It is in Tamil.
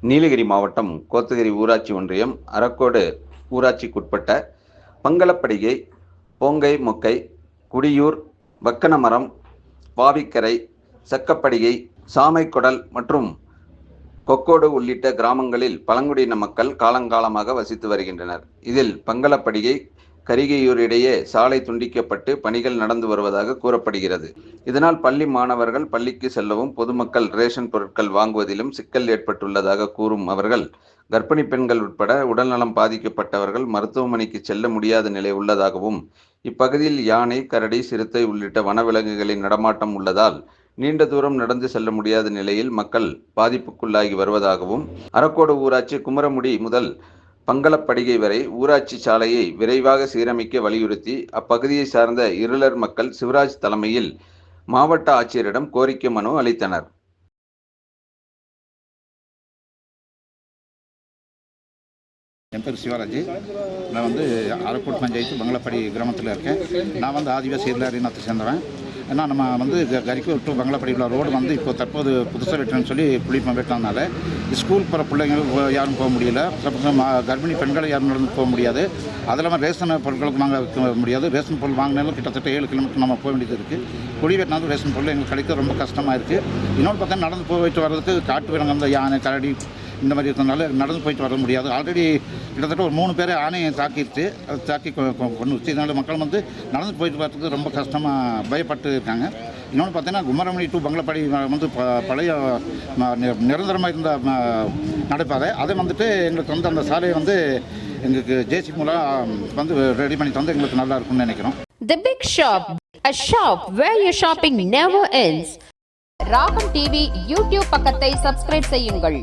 நீலகிரி மாவட்டம் கோத்தகிரி ஊராட்சி ஒன்றியம் அரக்கோடு ஊராட்சிக்குட்பட்ட பங்களப்படிகை, போங்கை மொக்கை, குடியூர், வக்கனமரம், பாவிக்கரை, செக்கப்படிகை, சாமைக்கொடல் மற்றும் கொக்கோடு உள்ளிட்ட கிராமங்களில் பழங்குடியின மக்கள் காலங்காலமாக வசித்து வருகின்றனர். இதில் பங்களப்படிகை, கரிகையூர் இடையே சாலை துண்டிக்கப்பட்டு பணிகள் நடந்து வருவதாக கூறப்படுகிறது. இதனால் பள்ளி மாணவர்கள் பள்ளிக்கு செல்லவும், பொதுமக்கள் ரேஷன் பொருட்கள் வாங்குவதிலும் சிக்கல் ஏற்பட்டுள்ளதாக கூறும் அவர்கள், கர்ப்பிணி பெண்கள் உட்பட உடல்நலம் பாதிக்கப்பட்டவர்கள் மருத்துவமனைக்கு செல்ல முடியாத நிலை உள்ளதாகவும், இப்பகுதியில் யானை, கரடி, சிறுத்தை உள்ளிட்ட வனவிலங்குகளின் நடமாட்டம் உள்ளதால் நீண்ட தூரம் நடந்து செல்ல முடியாத நிலையில் மக்கள் பாதிப்புக்குள்ளாகி வருவதாகவும், அரக்கோடு ஊராட்சி குமரமுடி முதல் பங்களப்படிகை வரை ஊராட்சி சாலையை விரைவாக சீரமைக்க வலியுறுத்தி அப்பகுதியை சார்ந்த இருளர் மக்கள் சிவராஜ் தலைமையில் மாவட்ட ஆட்சியரிடம் கோரிக்கை மனு அளித்தனர். என் பேர் சிவராஜ். நான் அரக்கோடு பஞ்சாயத்து பங்களப்படி கிராமத்தில் இருக்கேன். நான் ஆதிவாசி இனத்தை சேர்ந்தவன். ஏன்னா நம்ம கரிக்கூர் டு பங்களப்படியில் ரோடு இப்போ தற்போது புதுசாக வெட்டணும்னு சொல்லி புளிப்பம் வெட்டினதுனால ஸ்கூல் போகிற பிள்ளைங்கள் யாரும் போக முடியல. கர்ப்பிணி பெண்களை யாரும் நடந்து போக முடியாது. அது இல்லாமல் ரேஷன் பொருட்களுக்கு வாங்க முடியாது. ரேஷன் பொருள் வாங்கினாலும் கிட்டத்தட்ட 7 கிலோமீட்டர் நம்ம போக வேண்டியது இருக்குது. குடி வெட்டினாலும் ரேஷன் பொருள் எங்களுக்கு கிடைக்க ரொம்ப கஷ்டமாக இருக்குது. இன்னொன்று பார்த்தா நடந்து போயிட்டு வர்றதுக்கு காட்டு விலங்கு யானை, கரடி இந்த மாதிரி இருக்கிறதுனால நடந்து போயிட்டு வர முடியாது. ஆல்ரெடி கிட்டத்தட்ட ஒரு 3 பேரை ஆணையை தாக்கிடுச்சு. அது தாக்கி கொண்டு வச்சு இதனால் மக்கள் நடந்து போயிட்டு வரதுக்கு ரொம்ப கஷ்டமாக பயப்பட்டு இருக்காங்க. இன்னொன்று பார்த்தீங்கன்னா குமரமணி டு பங்களப்படி பழைய நிரந்தரமாக இருந்த நடைபாதை. அதை எங்களுக்கு அந்த சாலையை எங்களுக்கு ஜேசி மூலம் ரெடி பண்ணி தந்து எங்களுக்கு நல்லா இருக்கும்னு நினைக்கிறோம். The Big Shop, a shop where your shopping never ends. ராகம் டிவி யூடியூப் பக்கத்தை சப்ஸ்கிரைப் செய்யுங்கள்.